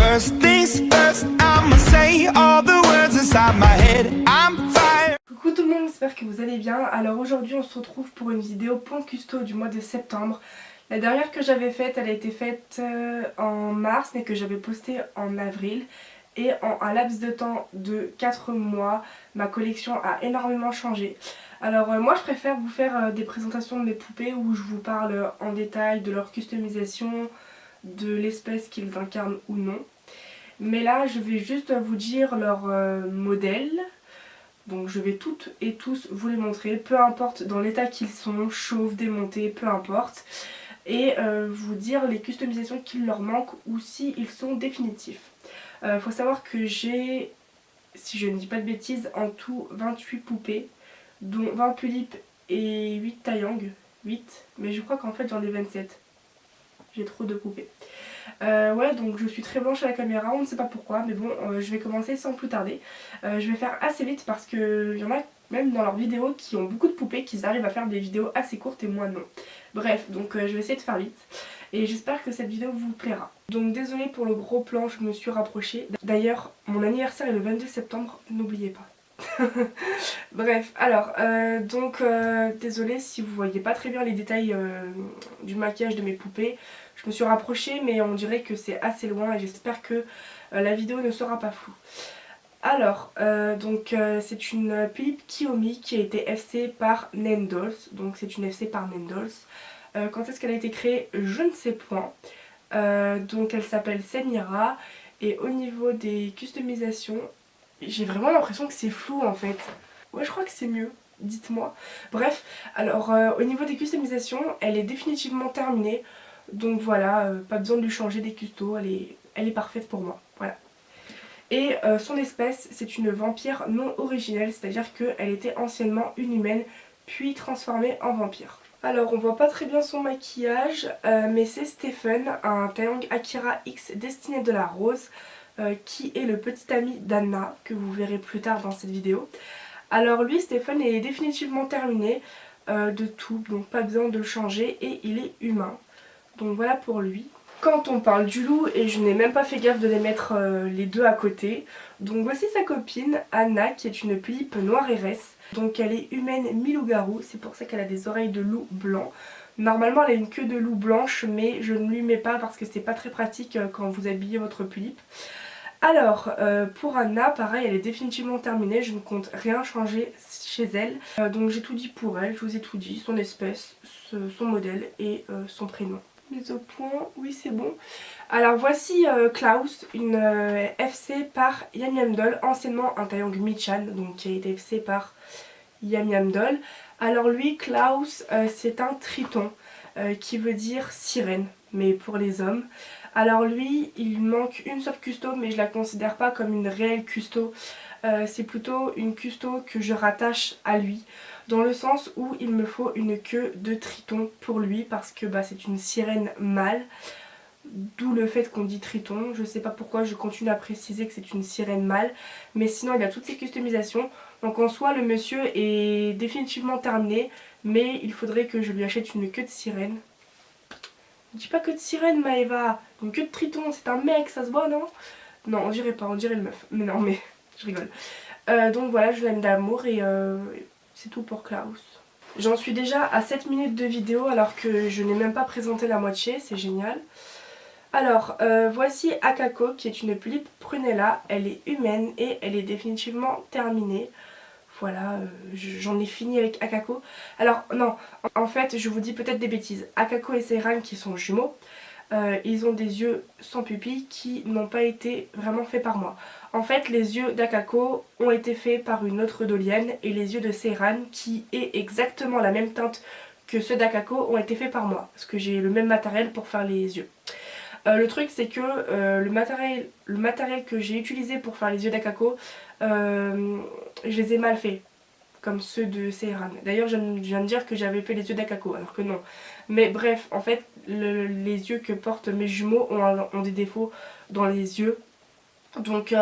First things first, I'ma say all the words inside my head. I'm fire. Coucou tout le monde, j'espère que vous allez bien. Alors aujourd'hui on se retrouve pour une vidéo point custo du mois de septembre. La dernière que j'avais faite, elle a été faite en mars mais que j'avais postée en avril. Et en un laps de temps de 4 mois, ma collection a énormément changé. Alors moi je préfère vous faire des présentations de mes poupées où je vous parle en détail de leur customisation, de l'espèce qu'ils incarnent ou non. Mais là je vais juste vous dire leur modèle. Donc je vais toutes et tous vous les montrer, peu importe dans l'état qu'ils sont, chauves, démontés, peu importe. Et vous dire les customisations qu'il leur manque ou s'ils sont définitifs. Faut savoir que j'ai, si je ne dis pas de bêtises, en tout 28 poupées, dont 20 tulipes et 8 taeyang. 8, mais je crois qu'en fait j'en ai 27. J'ai trop de poupées. Ouais, donc je suis très blanche à la caméra, on ne sait pas pourquoi, mais bon, je vais commencer sans plus tarder. Je vais faire assez vite parce qu'il y en a même dans leurs vidéos qui ont beaucoup de poupées, qui arrivent à faire des vidéos assez courtes et moi non. Bref, donc je vais essayer de faire vite et j'espère que cette vidéo vous plaira. Donc désolée pour le gros plan, je me suis rapprochée. D'ailleurs, mon anniversaire est le 22 septembre, n'oubliez pas. Bref, alors, désolée si vous voyez pas très bien les détails du maquillage de mes poupées. Je me suis rapprochée mais on dirait que c'est assez loin et j'espère que la vidéo ne sera pas floue. Alors, c'est une Philippe Kiyomi qui a été FC par Nendolls. Donc c'est une FC par Nendolls. Quand est-ce qu'elle a été créée? Je ne sais point. Donc elle s'appelle Senira. Et au niveau des customisations, j'ai vraiment l'impression que c'est flou en fait. Ouais, je crois que c'est mieux, dites-moi. Bref, alors au niveau des customisations, elle est définitivement terminée. Donc voilà, pas besoin de lui changer des custos, elle est parfaite pour moi. Voilà. Et son espèce, c'est une vampire non originelle, c'est-à-dire qu'elle était anciennement une humaine, puis transformée en vampire. Alors on voit pas très bien son maquillage, mais c'est Stephen, un taeyang Akira X destiné de la rose, qui est le petit ami d'Anna, que vous verrez plus tard dans cette vidéo. Alors lui, Stephen, est définitivement terminé de tout, donc pas besoin de le changer, et il est humain. Donc voilà pour lui. Quand on parle du loup, et je n'ai même pas fait gaffe de les mettre les deux à côté, donc voici sa copine Anna qui est une Philippe noire héresse. Donc elle est humaine mi-loup-garou, c'est pour ça qu'elle a des oreilles de loup blanc. Normalement elle a une queue de loup blanche mais je ne lui mets pas parce que c'est pas très pratique quand vous habillez votre Philippe. Alors pour Anna, pareil, elle est définitivement terminée, je ne compte rien changer chez elle. Donc j'ai tout dit pour elle, je vous ai tout dit, son espèce, son modèle et son prénom. Mise au point, oui c'est bon. Alors voici Klaus, une FC par Yam Yam Doll, anciennement un taeyang Michan, donc qui a été FC par Yam Yam Doll. Alors lui, Klaus, c'est un triton, qui veut dire sirène, mais pour les hommes. Alors lui, il manque une seule custo, mais je la considère pas comme une réelle custo. C'est plutôt une custo que je rattache à lui, dans le sens où il me faut une queue de triton pour lui, parce que c'est une sirène mâle. D'où le fait qu'on dit triton, je sais pas pourquoi je continue à préciser que c'est une sirène mâle, mais sinon il a toutes ses customisations. Donc en soi le monsieur est définitivement terminé, mais il faudrait que je lui achète une queue de sirène. Ne dis pas queue de sirène Maëva, une queue de triton, c'est un mec, ça se voit non? Non on dirait pas, on dirait une meuf, mais non mais je rigole. Donc voilà, je l'aime d'amour et c'est tout pour Klaus. J'en suis déjà à 7 minutes de vidéo alors que je n'ai même pas présenté la moitié, c'est génial. Alors, voici Akako qui est une Philippe Prunella, elle est humaine et elle est définitivement terminée. Voilà, j'en ai fini avec Akako. Alors non, en fait je vous dis peut-être des bêtises. Akako et Seiran qui sont jumeaux, ils ont des yeux sans pupille qui n'ont pas été vraiment faits par moi. En fait les yeux d'Akako ont été faits par une autre dolienne et les yeux de Seiran qui est exactement la même teinte que ceux d'Akako ont été faits par moi. Parce que j'ai le même matériel pour faire les yeux. Le truc c'est que le matériel que j'ai utilisé pour faire les yeux d'Akako, je les ai mal faits, comme ceux de Seiran. D'ailleurs je viens de dire que j'avais fait les yeux d'Akako, alors que non. Mais bref, en fait les yeux que portent mes jumeaux ont des défauts dans les yeux. Donc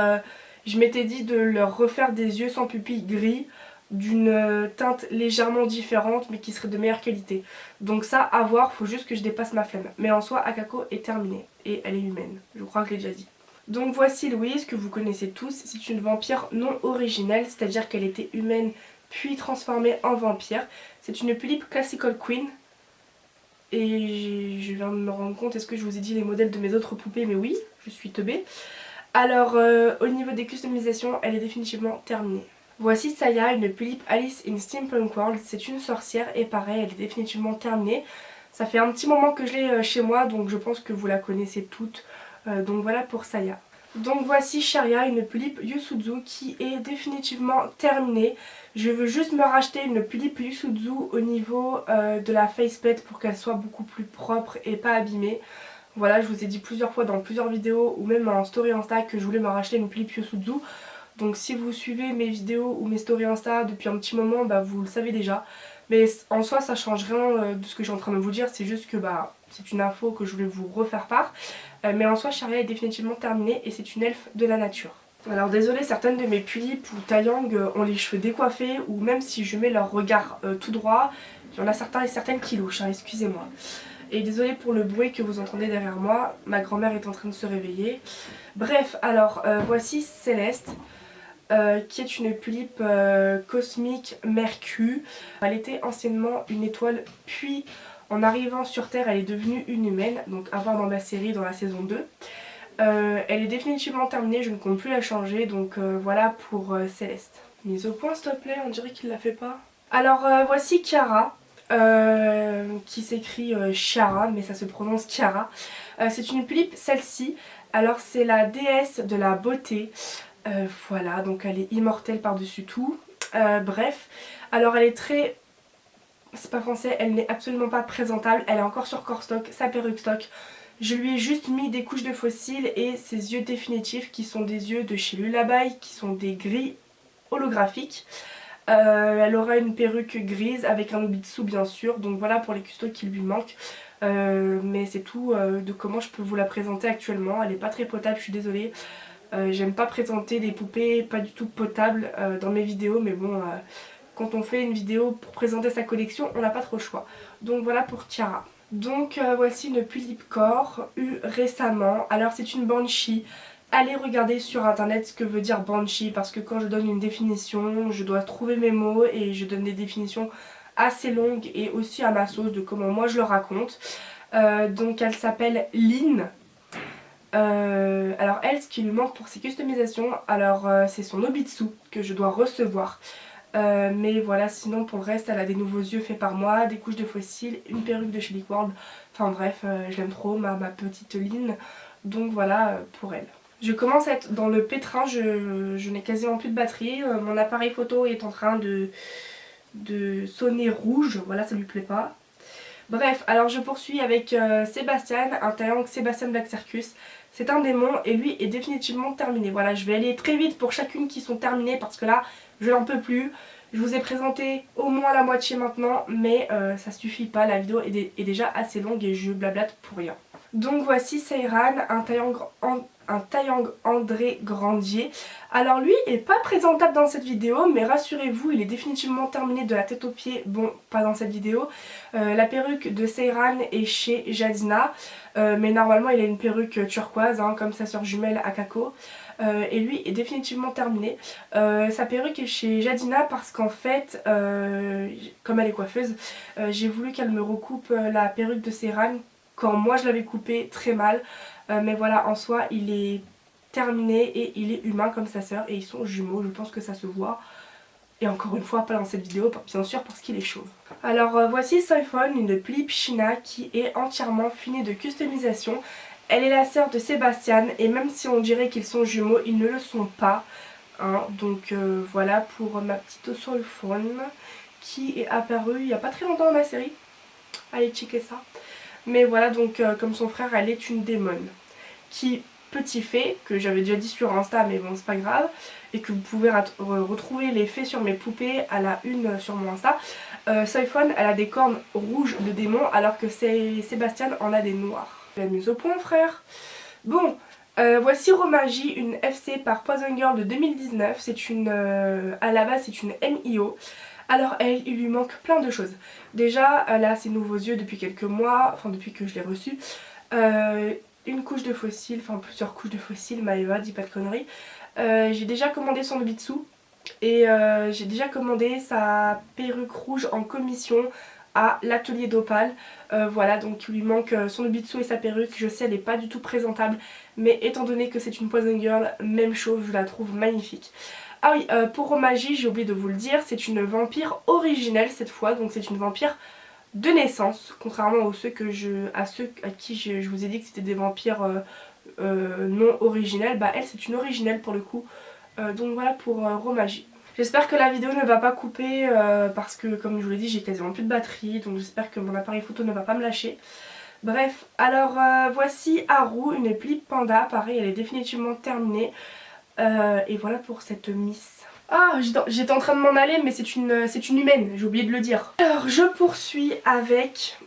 je m'étais dit de leur refaire des yeux sans pupille gris, d'une teinte légèrement différente mais qui serait de meilleure qualité. Donc ça à voir, faut juste que je dépasse ma flemme. Mais en soi Akako est terminée et elle est humaine, je crois que je l'ai déjà dit. Donc voici Louise, que vous connaissez tous. C'est une vampire non originelle, c'est-à-dire qu'elle était humaine puis transformée en vampire. C'est une Pulippe Classical Queen. Et je viens de me rendre compte, est-ce que je vous ai dit les modèles de mes autres poupées? Mais oui, je suis teubée. Alors au niveau des customisations, elle est définitivement terminée. Voici Saya, une Pulippe Alice in Steampunk World. C'est une sorcière et pareil, elle est définitivement terminée. Ça fait un petit moment que je l'ai chez moi, donc je pense que vous la connaissez toutes. Donc voilà pour Saya. Donc voici Sharia, une Pulippe Yusuzu qui est définitivement terminée. Je veux juste me racheter une Pulippe Yusuzu au niveau de la faceplate pour qu'elle soit beaucoup plus propre et pas abîmée. Voilà, je vous ai dit plusieurs fois dans plusieurs vidéos ou même en story Insta que je voulais me racheter une Pulippe Yusuzu. Donc si vous suivez mes vidéos ou mes stories Insta depuis un petit moment, bah, vous le savez déjà. Mais en soi ça change rien de ce que je suis en train de vous dire, c'est juste que bah, c'est une info que je voulais vous refaire part. Mais en soi Sharia est définitivement terminée et c'est une elfe de la nature. Alors désolée, certaines de mes Pulippe ou Taeyang ont les cheveux décoiffés ou même si je mets leur regard tout droit, il y en a certains et certaines qui louchent, hein, excusez-moi. Et désolée pour le bruit que vous entendez derrière moi, ma grand-mère est en train de se réveiller. Bref, alors voici Céleste. Qui est une Pulippe cosmique Mercure. Elle était anciennement une étoile, puis en arrivant sur Terre elle est devenue une humaine, donc à voir dans ma série dans la saison 2. Elle est définitivement terminée, je ne compte plus la changer, donc voilà pour Céleste. Mise au point s'il te plaît, on dirait qu'il la fait pas. Alors voici Kiara. Qui s'écrit Chiara, mais ça se prononce Kiara. C'est une Pulippe, celle-ci. Alors c'est la déesse de la beauté. Voilà, donc elle est immortelle par-dessus tout. Bref, alors elle est très... c'est pas français, elle n'est absolument pas présentable. Elle est encore sur corps stock, sa perruque stock. Je lui ai juste mis des couches de fossiles et ses yeux définitifs qui sont des yeux de chez Lullaby, qui sont des gris holographiques. Elle aura une perruque grise avec un nobitsu bien sûr, donc voilà pour les custos qui lui manquent. Mais c'est tout de comment je peux vous la présenter actuellement. Elle est pas très potable, je suis désolée. J'aime pas présenter des poupées pas du tout potables dans mes vidéos, mais bon, quand on fait une vidéo pour présenter sa collection, on n'a pas trop le choix. Donc voilà pour Tiara. Donc voici une Pulippe Core eue récemment. Alors c'est une Banshee. Allez regarder sur internet ce que veut dire Banshee parce que quand je donne une définition, je dois trouver mes mots et je donne des définitions assez longues et aussi à ma sauce de comment moi je le raconte. Donc elle s'appelle Lynn. Alors elle, ce qui lui manque pour ses customisations, alors c'est son Nobitsu que je dois recevoir. Mais voilà, sinon pour le reste elle a des nouveaux yeux faits par moi, des couches de fossiles, une perruque de chez Liquworld. Enfin bref, je l'aime trop, ma petite Lynn. Donc voilà pour elle. Je commence à être dans le pétrin, je n'ai quasiment plus de batterie. Mon appareil photo est en train de sonner rouge, voilà ça lui plaît pas. Bref, alors je poursuis avec Sébastien, un Taeyang Sébastien Black Circus. C'est un démon et lui est définitivement terminé. Voilà, je vais aller très vite pour chacune qui sont terminées parce que là, je n'en peux plus. Je vous ai présenté au moins la moitié maintenant, mais ça suffit pas. La vidéo est déjà assez longue et je blablate pour rien. Donc voici Seiran, un Taeyang André Grandier. Alors lui est pas présentable dans cette vidéo, mais rassurez-vous, il est définitivement terminé de la tête aux pieds. Bon, pas dans cette vidéo. La perruque de Seiran est chez Jadina, mais normalement il a une perruque turquoise, hein, comme sa soeur jumelle Akako. Et lui est définitivement terminé. Sa perruque est chez Jadina parce qu'en fait, comme elle est coiffeuse, j'ai voulu qu'elle me recoupe la perruque de Seiran quand moi je l'avais coupé très mal. Mais voilà, en soi il est terminé et il est humain comme sa sœur et ils sont jumeaux, je pense que ça se voit. Et encore une fois pas dans cette vidéo bien sûr parce qu'il est chauve. Alors voici Soifon, une Pulippe China qui est entièrement finie de customisation. Elle est la sœur de Sébastien et même si on dirait qu'ils sont jumeaux, ils ne le sont pas. Hein. Donc voilà pour ma petite Soifon qui est apparue il n'y a pas très longtemps dans ma série. Allez checker ça. Mais voilà, donc comme son frère, elle est une démone. Qui, petit fait, que j'avais déjà dit sur Insta, mais bon c'est pas grave, et que vous pouvez retrouver les faits sur mes poupées à la une sur mon Insta. Soifon, elle a des cornes rouges de démon, alors que Sébastien en a des noirs. La mise au point frère. Bon, voici Romagie, une FC par Poison Girl de 2019. C'est une, à la base c'est une MIO. Alors elle, il lui manque plein de choses. Déjà, elle a ses nouveaux yeux depuis quelques mois, enfin depuis que je l'ai reçu. une couche de fossiles, enfin plusieurs couches de fossiles, Maeva, dis pas de conneries. J'ai déjà commandé son Nobitsu et j'ai déjà commandé sa perruque rouge en commission à l'atelier d'Opale. Voilà, donc il lui manque son Nobitsu et sa perruque. Je sais, elle n'est pas du tout présentable, mais étant donné que c'est une Poison Girl, même chose, je la trouve magnifique. Ah oui, pour Romagie, j'ai oublié de vous le dire, c'est une vampire originelle cette fois, donc c'est une vampire de naissance, contrairement à ceux à qui je vous ai dit que c'était des vampires non originels. Bah elle, c'est une originelle pour le coup. Donc voilà pour Romagie. J'espère que la vidéo ne va pas couper parce que comme je vous l'ai dit, j'ai quasiment plus de batterie, donc j'espère que mon appareil photo ne va pas me lâcher. Bref, alors voici Haru, une pli panda, pareil, elle est définitivement terminée. Et voilà pour cette Miss. Ah, j'étais en train de m'en aller, mais c'est une humaine, j'ai oublié de le dire. Alors, je poursuis avec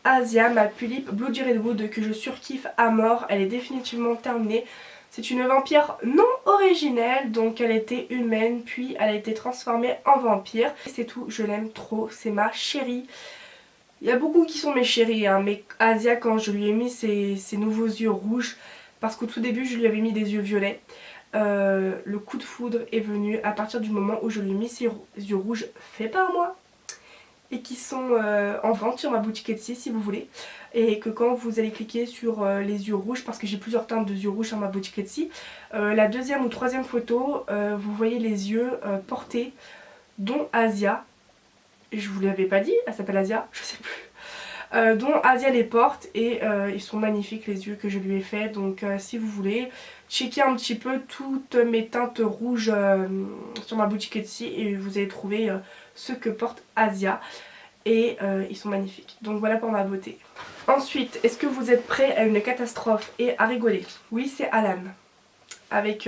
Asia, ma Pulipe Bloody Redwood, que je surkiffe à mort. Elle est définitivement terminée. C'est une vampire non originelle, donc elle était humaine, puis elle a été transformée en vampire. C'est tout, je l'aime trop, c'est ma chérie. Il y a beaucoup qui sont mes chéris, hein, mais Asia, quand je lui ai mis ses nouveaux yeux rouges, parce qu'au tout début je lui avais mis des yeux violets, le coup de foudre est venu à partir du moment où je lui ai mis ces yeux rouges faits par moi et qui sont en vente sur ma boutique Etsy si vous voulez, et que quand vous allez cliquer sur les yeux rouges, parce que j'ai plusieurs teintes de yeux rouges sur ma boutique Etsy, la deuxième ou troisième photo vous voyez les yeux portés, dont Asia. Je vous l'avais pas dit, elle s'appelle Asia, je sais plus. Dont Asia les porte et ils sont magnifiques les yeux que je lui ai fait. Donc si vous voulez, checker un petit peu toutes mes teintes rouges sur ma boutique Etsy et vous allez trouver ceux que porte Asia. Et ils sont magnifiques. Donc voilà pour ma beauté. Ensuite, est-ce que vous êtes prêts à une catastrophe et à rigoler? Oui, c'est Alan. Avec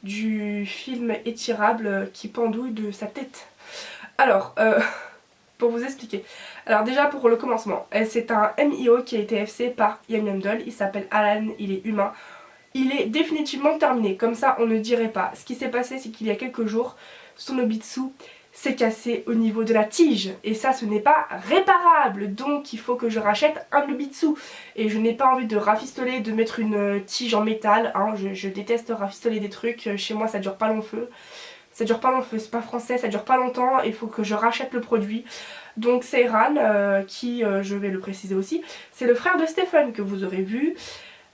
du film étirable qui pendouille de sa tête. Alors, pour vous expliquer. Alors déjà pour le commencement, c'est un MIO qui a été FC par Yum Yum Doll. Il s'appelle Alan, il est humain. Il est définitivement terminé, comme ça on ne dirait pas. Ce qui s'est passé, c'est qu'il y a quelques jours, son Nobitsu s'est cassé au niveau de la tige. Et ça, ce n'est pas réparable. Donc il faut que je rachète un Nobitsu. Et je n'ai pas envie de rafistoler, de mettre une tige en métal. Hein. Je déteste rafistoler des trucs. Chez moi, ça dure pas long feu. Ça dure pas long feu, c'est pas français, ça dure pas longtemps, il faut que je rachète le produit. Donc c'est Ran, qui, je vais le préciser aussi, c'est le frère de Stephen que vous aurez vu.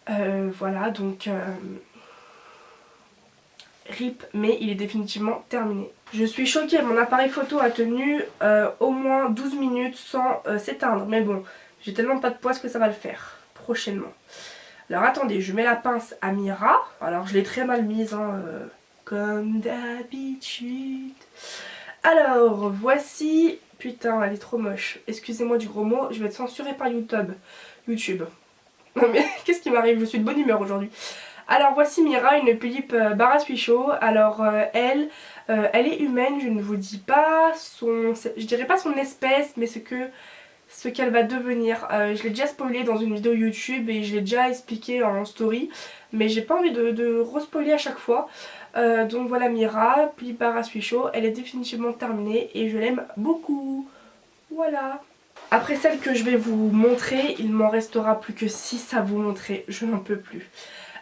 Voilà, donc RIP, mais il est définitivement terminé. Je suis choquée, mon appareil photo a tenu au moins 12 minutes sans s'éteindre. Mais bon, j'ai tellement pas de poids que ça va le faire prochainement. Alors attendez, je mets la pince à Mira. Alors je l'ai très mal mise, hein, comme d'habitude. Alors, voici... Putain, elle est trop moche. Excusez-moi du gros mot, je vais être censurée par YouTube. Non mais, qu'est-ce qui m'arrive? Je suis de bonne humeur aujourd'hui. Alors, voici Mira, une Pulipe Barashuisho. Alors, elle est humaine, je ne vous dis pas son... Je dirais pas son espèce, mais ce qu'elle va devenir. Je l'ai déjà spoilé dans une vidéo YouTube et je l'ai déjà expliqué en story, mais j'ai pas envie de re-spoiler à chaque fois. Donc voilà Mira, Pulipe Barashuisho, elle est définitivement terminée et je l'aime beaucoup. Voilà. Après celle que je vais vous montrer, il m'en restera plus que 6 à vous montrer, je n'en peux plus.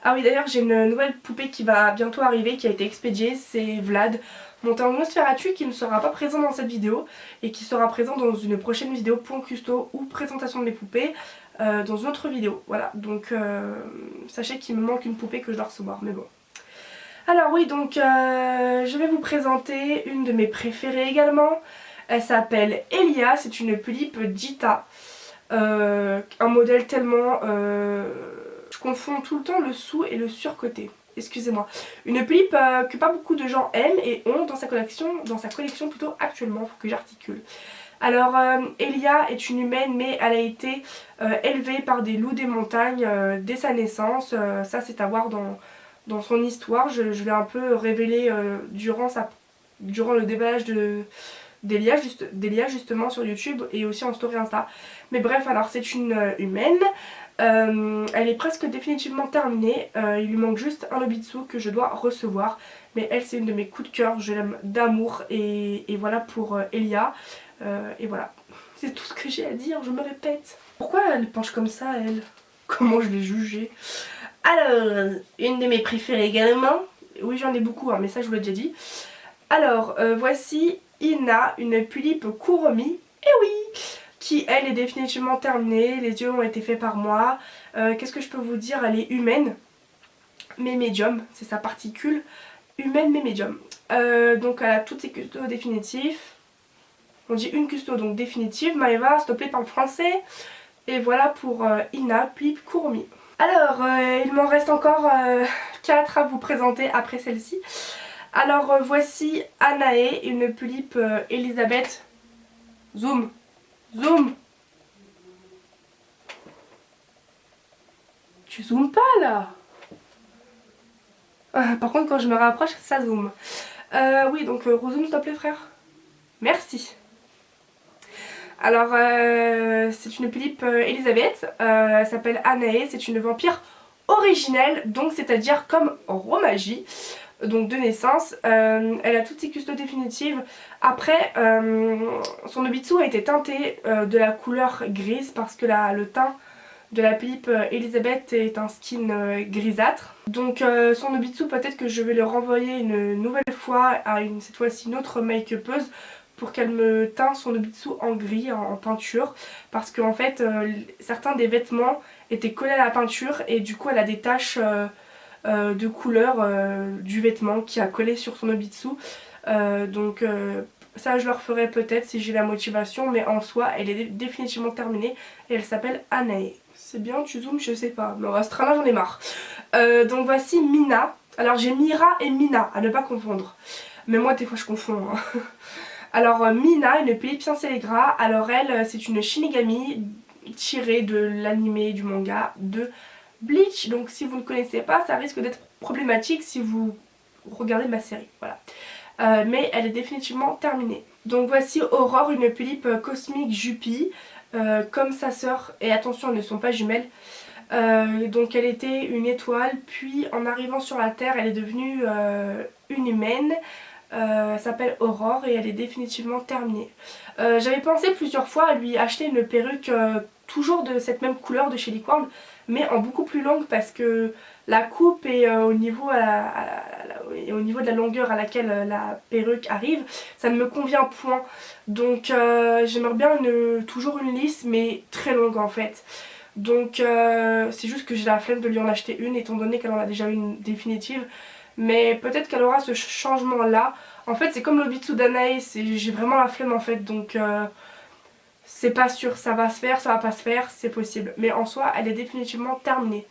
Ah oui, d'ailleurs j'ai une nouvelle poupée qui va bientôt arriver, qui a été expédiée, c'est Vlad, mon Nosferatu, qui ne sera pas présent dans cette vidéo et qui sera présent dans une prochaine vidéo point custo ou présentation de mes poupées dans une autre vidéo. Voilà, donc sachez qu'il me manque une poupée que je dois recevoir, mais bon. Alors oui, donc je vais vous présenter une de mes préférées également. Elle s'appelle Elia, c'est une Pulipe Dita. Un modèle tellement... je confonds tout le temps le sous et le surcoté. Excusez-moi. Une Pulipe que pas beaucoup de gens aiment et ont dans sa collection plutôt actuellement, faut que j'articule. Alors Elia est une humaine, mais elle a été élevée par des loups des montagnes dès sa naissance. Ça c'est à voir dans son histoire. Je l'ai un peu révélé durant le déballage d'Elia justement sur YouTube et aussi en story Insta. Mais bref, alors c'est une humaine. Elle est presque définitivement terminée. Il lui manque juste un Nobitsu que je dois recevoir. Mais elle, c'est une de mes coups de cœur. Je l'aime d'amour. Et voilà pour Elia. Et voilà. C'est tout ce que j'ai à dire, je me répète. Pourquoi elle penche comme ça, elle? comment je l'ai jugée. Alors, une de mes préférées également. Oui, j'en ai beaucoup, hein, mais ça je vous l'ai déjà dit. Alors, voici Ina, une Pulipe Kuromi. Eh oui, qui elle est définitivement terminée. Les yeux ont été faits par moi. Qu'est-ce que je peux vous dire? Elle est humaine, mais médium. C'est sa particule. Humaine, mais médium. Donc elle a toutes ses custos définitifs. On dit une custo, donc définitive. Maëva, s'il te plaît, parle français. Et voilà pour Ina, Pulipe Kuromi. Alors, il m'en reste encore 4 à vous présenter après celle-ci. Alors, voici Anae, une Pulipe Elisabeth. Zoom. Zoom. Tu zoomes pas là. Par contre, quand je me rapproche, ça zoome. Oui, donc rezoom s'il te plaît, frère. Merci. Alors, c'est une Pulipe Elisabeth. Elle s'appelle Anae. C'est une vampire originelle, donc c'est-à-dire comme Romagie. Donc de naissance, elle a toutes ses custos définitives. Après, son Nobitsu a été teinté de la couleur grise parce que le teint de la Pulipe Elisabeth est un skin grisâtre. Donc son Nobitsu, peut-être que je vais le renvoyer une nouvelle fois à cette fois-ci une autre make-upeuse pour qu'elle me teinte son Nobitsu en gris, en peinture. Parce qu'en fait, certains des vêtements étaient collés à la peinture et du coup elle a des taches de couleur du vêtement qui a collé sur son Nobitsu. Donc ça je le referai peut-être si j'ai la motivation, mais en soi elle est définitivement terminée et elle s'appelle Anae. C'est bien, tu zoomes, je sais pas, mais à ce train là j'en ai marre. Donc voici Mina. Alors j'ai Mira et Mina, à ne pas confondre. Mais moi des fois je confonds. Hein. Alors Mina, une Pulipe Pincélégra. Alors elle, c'est une Shinigami tirée de l'anime, du manga de Bleach. Donc si vous ne connaissez pas, ça risque d'être problématique si vous regardez ma série. Voilà. Mais elle est définitivement terminée. Donc voici Aurore, une Pulipe cosmique Jupie, comme sa sœur. Et attention, elles ne sont pas jumelles. Donc elle était une étoile, puis en arrivant sur la Terre, elle est devenue une humaine. Elle s'appelle Aurore et elle est définitivement terminée. J'avais pensé plusieurs fois à lui acheter une perruque toujours de cette même couleur de chez Liquorn, mais en beaucoup plus longue parce que la coupe et au niveau de la longueur à laquelle la perruque arrive, ça ne me convient point. Donc j'aimerais bien toujours une lisse, mais très longue en fait. Donc c'est juste que j'ai la flemme de lui en acheter une étant donné qu'elle en a déjà une définitive. Mais peut-être qu'elle aura ce changement là. En fait c'est comme le Nobitsu d'Anae, j'ai vraiment la flemme en fait. Donc c'est pas sûr, ça va se faire, ça va pas se faire, c'est possible. Mais en soi elle est définitivement terminée.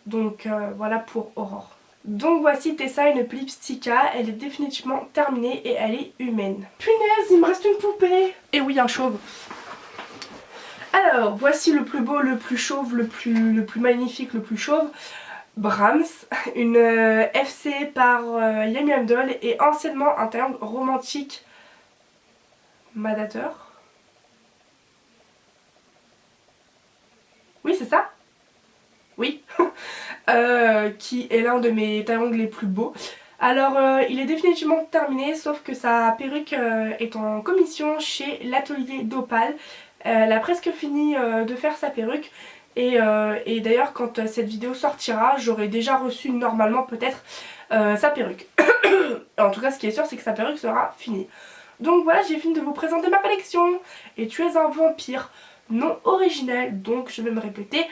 Donc voilà pour Aurore. Donc voici Tessa, une Pulipe Stika. Elle est définitivement terminée et elle est humaine. Punaise, il me reste une poupée. Et oui, un chauve. Alors voici le plus beau, le plus chauve, le plus magnifique, le plus chauve. Brahms, une FC par Yum Yum Doll et anciennement un triangle romantique Madateur. Oui, c'est ça? Oui. Qui est l'un de mes triangles les plus beaux. Alors il est définitivement terminé, sauf que sa perruque est en commission chez l'atelier d'Opale. Elle a presque fini de faire sa perruque. Et d'ailleurs quand cette vidéo sortira, j'aurai déjà reçu normalement peut-être sa perruque. En tout cas ce qui est sûr c'est que sa perruque sera finie. Donc voilà, j'ai fini de vous présenter ma collection. Et tu es un vampire non originel, donc je vais me répéter,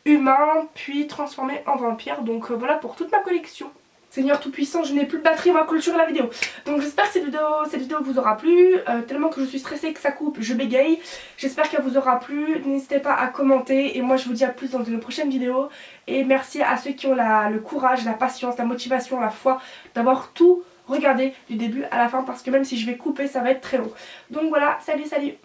humain puis transformé en vampire. Donc voilà pour toute ma collection. Seigneur tout-puissant, je n'ai plus de batterie, on va clôturer la vidéo. Donc j'espère que cette vidéo vous aura plu. Tellement que je suis stressée que ça coupe, je bégaye. J'espère qu'elle vous aura plu. N'hésitez pas à commenter. Et moi je vous dis à plus dans une prochaine vidéo. Et merci à ceux qui ont le courage, la patience, la motivation, la foi d'avoir tout regardé du début à la fin. Parce que même si je vais couper, ça va être très long. Donc voilà, salut salut.